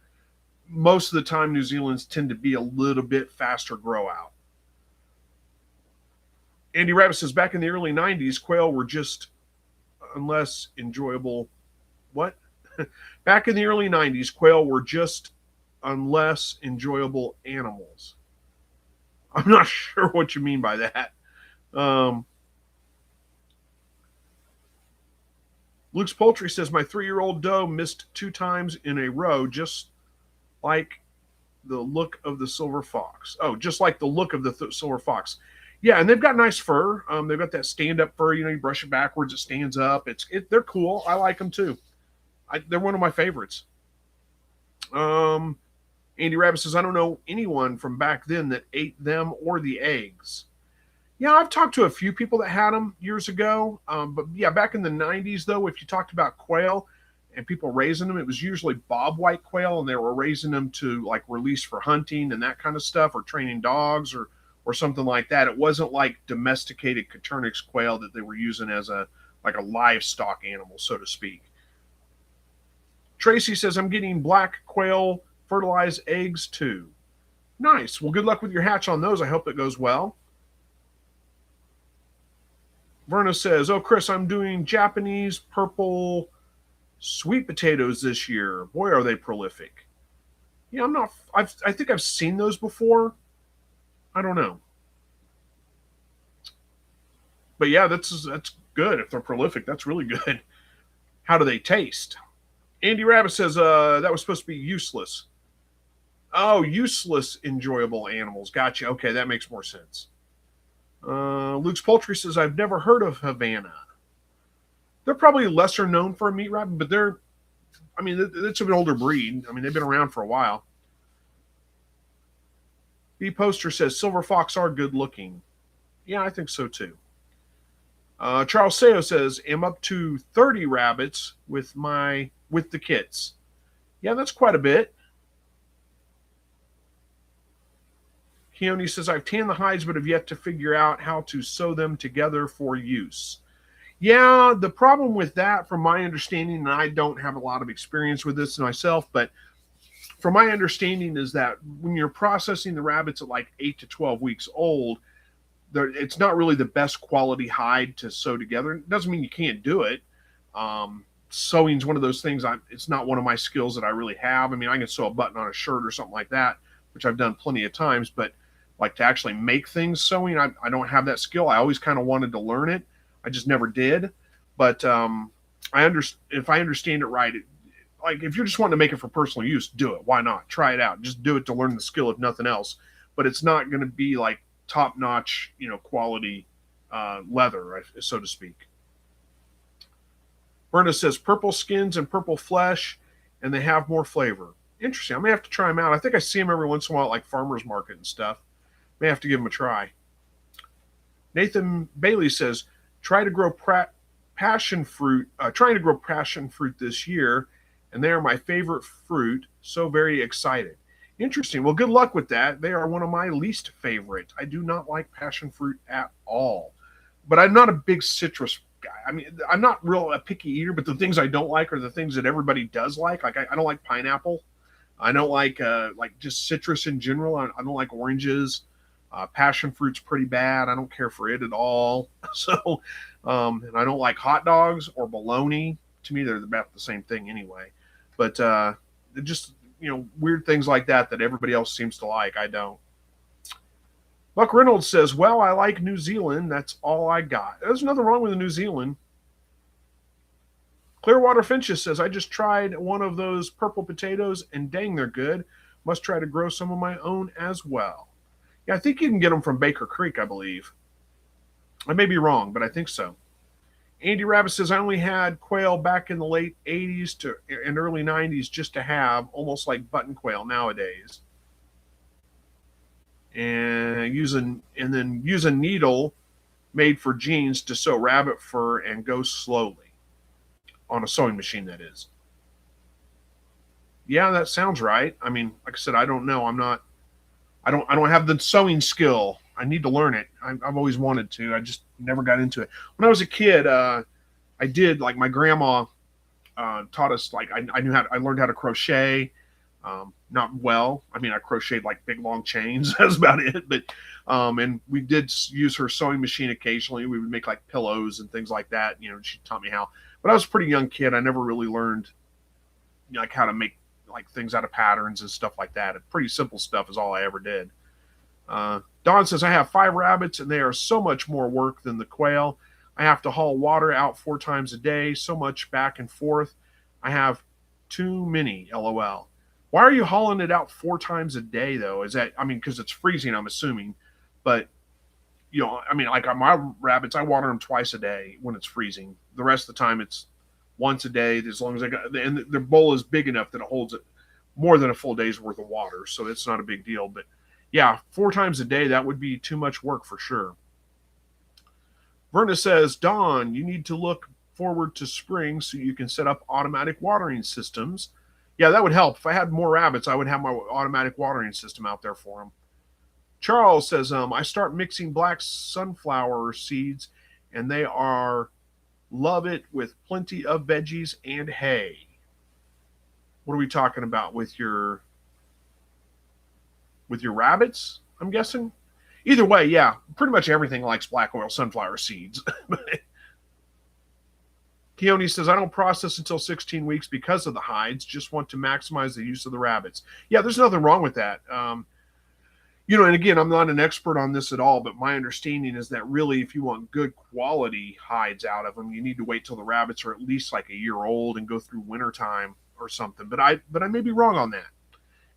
most of the time, New Zealand's tend to be a little bit faster grow out. Andy Rabbit says, back in the early 90s, quail were just unless enjoyable. What? Back in the early 90s, quail were just unless enjoyable animals. I'm not sure what you mean by that. Luke's Poultry says, my 3-year-old doe missed 2 times in a row, just like the look of the silver fox. Oh, just like the look of the silver fox. Yeah, and they've got nice fur. They've got that stand-up fur. You brush it backwards, it stands up. They're cool. I like them too. They're one of my favorites. Andy Rabbit says, I don't know anyone from back then that ate them or the eggs. Yeah, I've talked to a few people that had them years ago. But yeah, back in the 90s, though, if you talked about quail and people raising them, it was usually bobwhite quail, and they were raising them to like release for hunting and that kind of stuff, or training dogs or something like that. It wasn't like domesticated Coturnix quail that they were using as a livestock animal, so to speak. Tracy says, I'm getting black quail fertilized eggs too. Nice. Well, good luck with your hatch on those. I hope it goes well. Verna says, oh, Chris, I'm doing Japanese purple sweet potatoes this year. Boy, are they prolific. Yeah, I think I've seen those before. I don't know. But yeah, that's good. If they're prolific, that's really good. How do they taste? Andy Rabbit says, that was supposed to be useless. Oh, useless, enjoyable animals. Gotcha. Okay, that makes more sense. Luke's Poultry says, I've never heard of Havana. They're probably lesser known for a meat rabbit, but it's an older breed. I mean, they've been around for a while. B Poster says, silver fox are good looking. Yeah, I think so too. Charles Sayo says, I'm up to 30 rabbits with the kits. Yeah, that's quite a bit. Keone says, I've tanned the hides, but have yet to figure out how to sew them together for use. Yeah, the problem with that, from my understanding, and I don't have a lot of experience with this myself, but from my understanding is that when you're processing the rabbits at like 8 to 12 weeks old, it's not really the best quality hide to sew together. It doesn't mean you can't do it. Sewing is one of those things. It's not one of my skills that I really have. I mean, I can sew a button on a shirt or something like that, which I've done plenty of times, but like to actually make things sewing, I don't have that skill. I always kind of wanted to learn it. I just never did. But if I understand it right, like if you're just wanting to make it for personal use, do it. Why not? Try it out. Just do it to learn the skill, if nothing else. But it's not going to be like top-notch, quality leather, so to speak. Brenda says purple skins and purple flesh, and they have more flavor. Interesting. I may have to try them out. I think I see them every once in a while at like farmers market and stuff. May have to give them a try. Nathan Bailey says, try to grow passion fruit, trying to grow passion fruit this year, and they are my favorite fruit. So very excited. Interesting. Well, good luck with that. They are one of my least favorite. I do not like passion fruit at all. But I'm not a big citrus guy. I mean, I'm not real a picky eater, but the things I don't like are the things that everybody does like. Like I don't like pineapple. I don't like just citrus in general. I don't like oranges. Passion fruit's pretty bad. I don't care for it at all. So, and I don't like hot dogs or bologna. To me, they're about the same thing anyway. But just weird things like that everybody else seems to like. I don't. Buck Reynolds says, "Well, I like New Zealand. That's all I got." There's nothing wrong with New Zealand. Clearwater Finches says, "I just tried one of those purple potatoes, and dang, they're good. Must try to grow some of my own as well." Yeah, I think you can get them from Baker Creek, I believe. I may be wrong, but I think so. Andy Rabbit says, "I only had quail back in the late 80s and early 90s just to have, almost like button quail nowadays. And use a needle made for jeans to sew rabbit fur and go slowly on a sewing machine, that is." Yeah, that sounds right. I mean, like I said, I don't know. I don't have the sewing skill. I need to learn it. I've always wanted to. I just never got into it. When I was a kid, I did, like, my grandma taught us, like, I learned how to crochet. Not well. I mean, I crocheted like big long chains. That's about it. But and we did use her sewing machine occasionally. We would make like pillows and things like that. She taught me how. But I was a pretty young kid. I never really learned like how to make like things out of patterns and stuff like that. Pretty simple stuff is all I ever did. Don says, "I have 5 rabbits and they are so much more work than the quail. I have to haul water out 4 times a day. So much back and forth. I have too many. LOL." Why are you hauling it out 4 times a day, though? Is that, I mean, because it's freezing, I'm assuming. But, I mean, like my rabbits, I water them twice a day when it's freezing. The rest of the time, it's once a day, as long as and their bowl is big enough that it holds it more than a full day's worth of water. So it's not a big deal. But yeah, 4 times a day, that would be too much work for sure. Verna says, "Don, you need to look forward to spring so you can set up automatic watering systems." Yeah, that would help. If I had more rabbits, I would have my automatic watering system out there for them. Charles says, "I start mixing black sunflower seeds, and they love it with plenty of veggies and hay." What are we talking about with your rabbits? I'm guessing. Either way, yeah, pretty much everything likes black oil sunflower seeds. Keone says, "I don't process until 16 weeks because of the hides. Just want to maximize the use of the rabbits." Yeah, there's nothing wrong with that. And again, I'm not an expert on this at all, but my understanding is that really, if you want good quality hides out of them, you need to wait till the rabbits are at least like a year old and go through wintertime or something. But I may be wrong on that.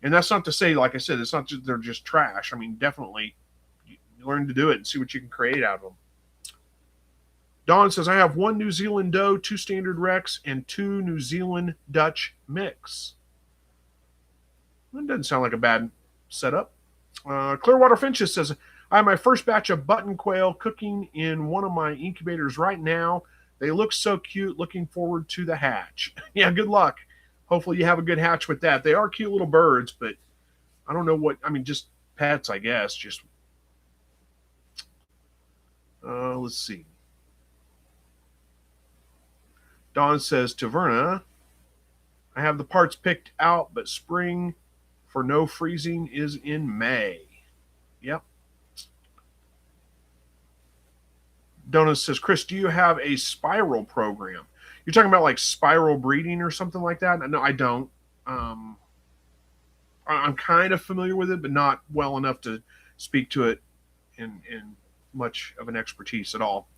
And that's not to say, like I said, it's not just they're just trash. I mean, definitely learn to do it and see what you can create out of them. Don says, "I have 1 New Zealand doe, 2 standard Rex, and 2 New Zealand Dutch mix." That doesn't sound like a bad setup. Clearwater Finches says, "I have my first batch of button quail cooking in one of my incubators right now. They look so cute. Looking forward to the hatch." Yeah, good luck. Hopefully you have a good hatch with that. They are cute little birds, but I don't know just pets, I guess. Just let's see. Don says, to Verna, "I have the parts picked out, but spring for no freezing is in May." Yep. Donna says, "Chris, do you have a spiral program?" You're talking about like spiral breeding or something like that? No, I don't. I'm kind of familiar with it, but not well enough to speak to it in much of an expertise at all.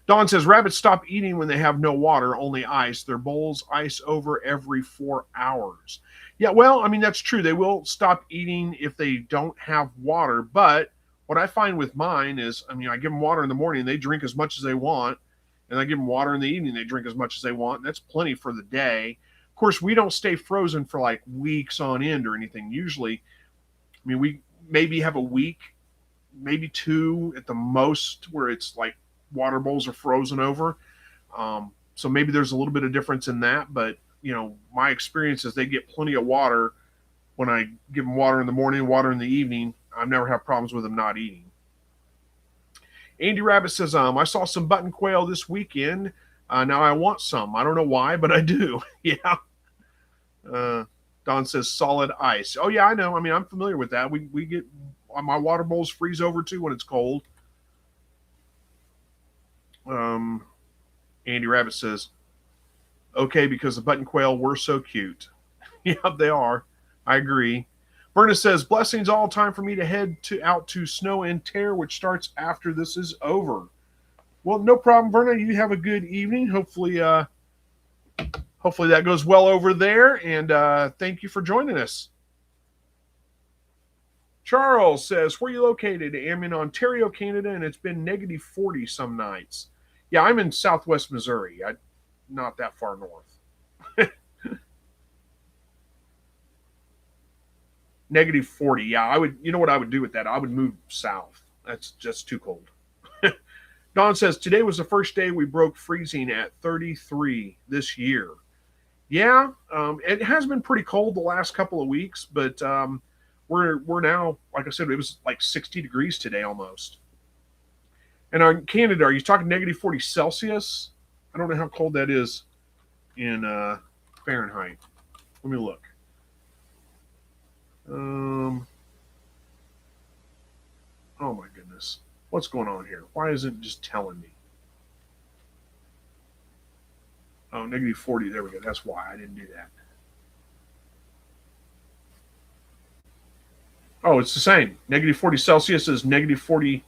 Don says, "Rabbits stop eating when they have no water, only ice. Their bowls ice over every 4 hours." Yeah, well, I mean, that's true. They will stop eating if they don't have water. But what I find with mine is, I mean, I give them water in the morning, they drink as much as they want. And I give them water in the evening, they drink as much as they want. And that's plenty for the day. Of course, we don't stay frozen for like weeks on end or anything. Usually, I mean, we maybe have a week, maybe 2 at the most, where it's like water bowls are frozen over. So maybe there's a little bit of difference in that, but my experience is they get plenty of water when I give them water in the morning, water in the evening. I've never had problems with them not eating. Andy Rabbit says, I saw some button quail this weekend. Now I want some. I don't know why, but I do. Yeah. Don says solid ice. Oh yeah, I know. I mean, I'm familiar with that. We get my water bowls freeze over too when it's cold. Andy Rabbit says, okay, because the button quail were so cute. Yeah, they are. I agree. Verna says, blessings all, time for me to head out to Snow and Tear, which starts after this is over. Well, no problem, Verna. You have a good evening. Hopefully that goes well over there, and thank you for joining us. Charles says, where are you located? I'm in Ontario, Canada, and it's been negative 40 some nights. Yeah, I'm in southwest Missouri. Not that far north. Negative 40. Yeah, I would. You know what I would do with that? I would move south. That's just too cold. Don says, today was the first day we broke freezing at 33 this year. Yeah, it has been pretty cold the last couple of weeks, but we're now, like I said, it was like 60 degrees today almost. And in Canada, are you talking negative 40 Celsius? I don't know how cold that is in Fahrenheit. Let me look. Oh my goodness. What's going on here? Why isn't it just telling me? Oh, negative 40. There we go. That's why I didn't do that. Oh, it's the same. Negative 40 Celsius is negative 40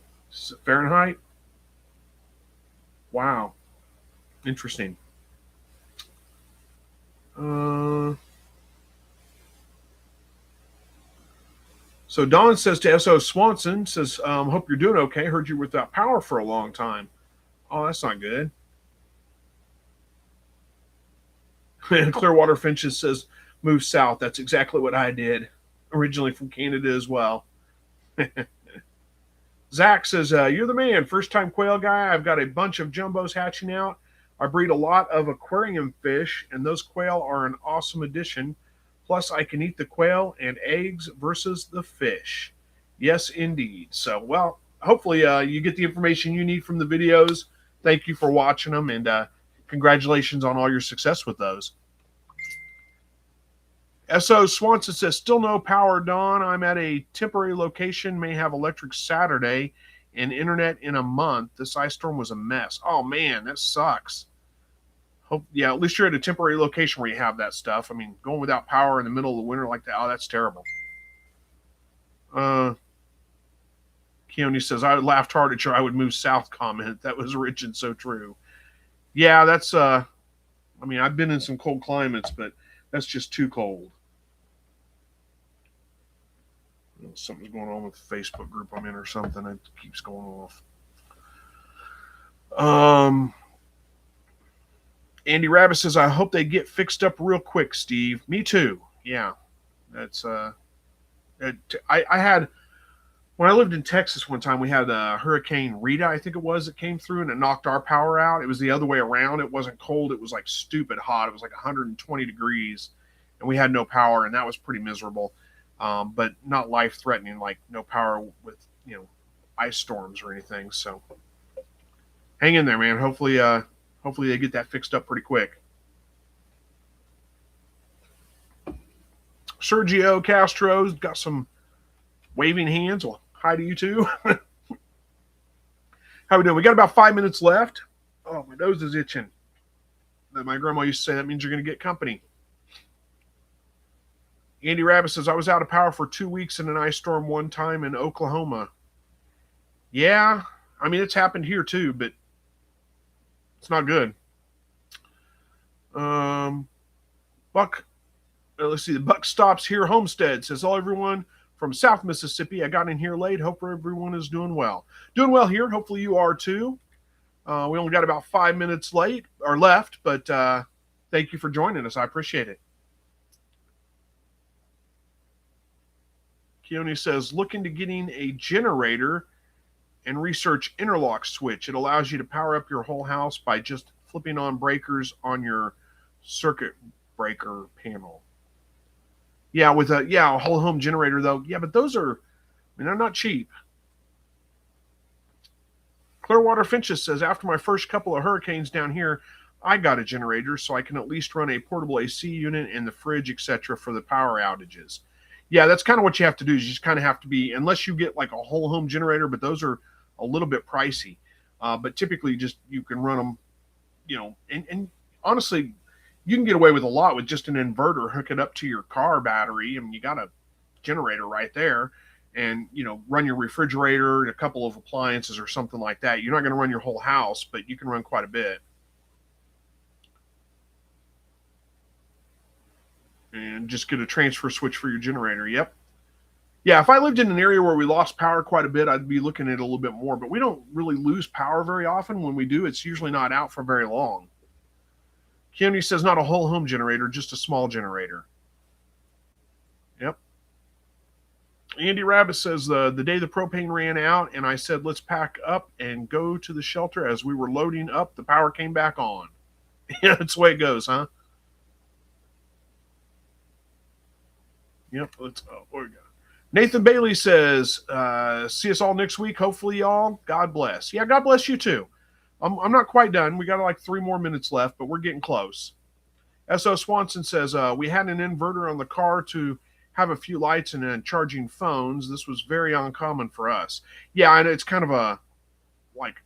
Fahrenheit. Wow. Interesting. So Don says to S.O. Swanson, says, hope you're doing okay. Heard you without power for a long time. Oh, that's not good. And Clearwater Finches says, move south. That's exactly what I did. Originally from Canada as well. Zach says, you're the man. First time quail guy. I've got a bunch of jumbos hatching out. I breed a lot of aquarium fish, and those quail are an awesome addition. Plus, I can eat the quail and eggs versus the fish. Yes, indeed. So, well, hopefully you get the information you need from the videos. Thank you for watching them, and congratulations on all your success with those. S.O. Swanson says, still no power, Don. I'm at a temporary location, may have electric Saturday and internet in a month. This ice storm was a mess. Oh, man, that sucks. Yeah, at least you're at a temporary location where you have that stuff. I mean, going without power in the middle of the winter like that, oh, that's terrible. Keone says, I laughed hard at your I would move south comment. That was rich and so true. Yeah, that's, I mean, I've been in some cold climates, but that's just too cold. Something's going on with the Facebook group I'm in or something. It keeps going off. Andy Rabbit says, I hope they get fixed up real quick, Steve. Me too. Yeah. That's, I had, when I lived in Texas one time, we had Hurricane Rita, I think it was, that came through and it knocked our power out. It was the other way around. It wasn't cold. It was like stupid hot. It was like 120 degrees and we had no power, and that was pretty miserable. But not life-threatening, like no power with, ice storms or anything. So hang in there, man. Hopefully they get that fixed up pretty quick. Sergio Castro's got some waving hands. Well, hi to you too. How we doing? We got about 5 minutes left. Oh, my nose is itching. My grandma used to say that means you're going to get company. Andy Rabbit says, I was out of power for 2 weeks in an ice storm one time in Oklahoma. Yeah, I mean, it's happened here too, but it's not good. Buck, let's see, the Buck Stops Here Homestead says, hello, everyone from South Mississippi. I got in here late. Hope everyone is doing well. Doing well here. Hopefully you are too. We only got about 5 minutes left, but thank you for joining us. I appreciate it. Keone says, look into getting a generator and research interlock switch. It allows you to power up your whole house by just flipping on breakers on your circuit breaker panel. Yeah, with a whole home generator though. Yeah, but those are, I mean, they're not cheap. Clearwater Finches says, after my first couple of hurricanes down here, I got a generator so I can at least run a portable AC unit and the fridge, etc. for the power outages. Yeah, that's kind of what you have to do. Is you just kind of have to be, unless you get like a whole home generator, but those are a little bit pricey. But typically, just you can run them, and honestly, you can get away with a lot with just an inverter, hook it up to your car battery, and you got a generator right there, and run your refrigerator and a couple of appliances or something like that. You're not going to run your whole house, but you can run quite a bit. And just get a transfer switch for your generator. Yep. Yeah, if I lived in an area where we lost power quite a bit, I'd be looking at it a little bit more. But we don't really lose power very often. When we do, it's usually not out for very long. Keone says not a whole home generator, just a small generator. Yep. Andy Rabbit says the day the propane ran out and I said, let's pack up and go to the shelter. As we were loading up, the power came back on. Yeah, that's the way it goes, huh? Yep. What we got? Nathan Bailey says, see us all next week. Hopefully, y'all. God bless. Yeah, God bless you too. I'm not quite done. We got like 3 more minutes left, but we're getting close. S.O. Swanson says, we had an inverter on the car to have a few lights and then charging phones. This was very uncommon for us. Yeah, I know it's kind of a like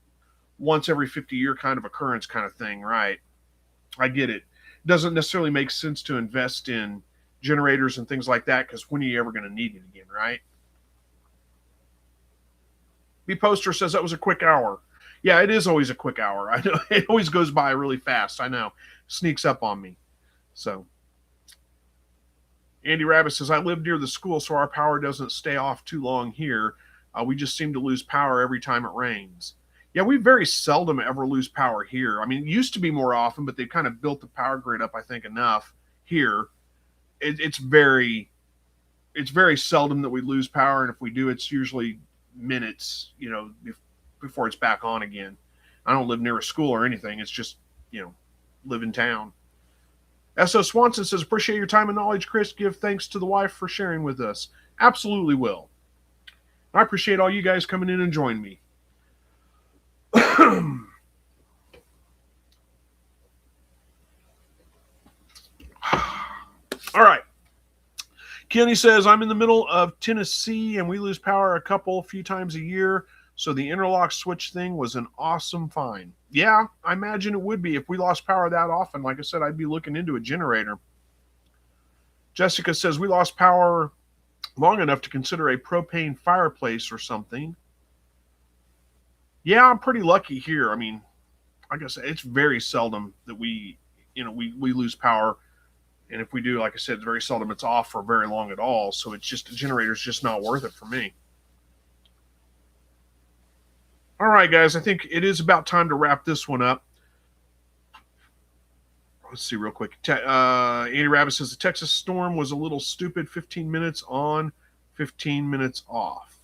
once every 50-year kind of occurrence kind of thing, right? I get it. It doesn't necessarily make sense to invest in generators and things like that, because when are you ever going to need it again, right? B Poster says that was a quick hour. Yeah, it is always a quick hour. I know it always goes by really fast. I know, sneaks up on me. So Andy Rabbit says, I live near the school, so our power doesn't stay off too long here. We just seem to lose power every time it rains. Yeah, we very seldom ever lose power here. I mean, it used to be more often, but they've kind of built the power grid up, I think, enough here. It's very seldom that we lose power, and if we do, it's usually minutes, before it's back on again. I don't live near a school or anything. It's just, live in town. S.O. Swanson says, appreciate your time and knowledge, Chris. Give thanks to the wife for sharing with us. Absolutely will. I appreciate all you guys coming in and joining me. All right. Kenny says, I'm in the middle of Tennessee and we lose power a few times a year. So the interlock switch thing was an awesome find. Yeah, I imagine it would be if we lost power that often. Like I said, I'd be looking into a generator. Jessica says, we lost power long enough to consider a propane fireplace or something. Yeah, I'm pretty lucky here. I mean, like I said, it's very seldom that we lose power. And if we do, like I said, it's very seldom it's off for very long at all. So it's just, the generator's just not worth it for me. All right, guys, I think it is about time to wrap this one up. Let's see real quick. Andy Rabbit says the Texas storm was a little stupid. 15 minutes on, 15 minutes off.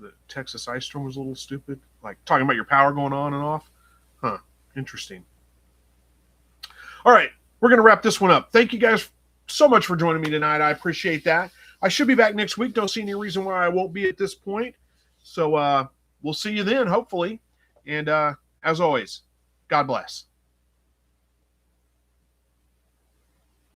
The Texas ice storm was a little stupid. Like talking about your power going on and off. Huh. Interesting. All right, we're going to wrap this one up. Thank you guys so much for joining me tonight. I appreciate that. I should be back next week. Don't see any reason why I won't be at this point. So we'll see you then, hopefully. And as always, God bless.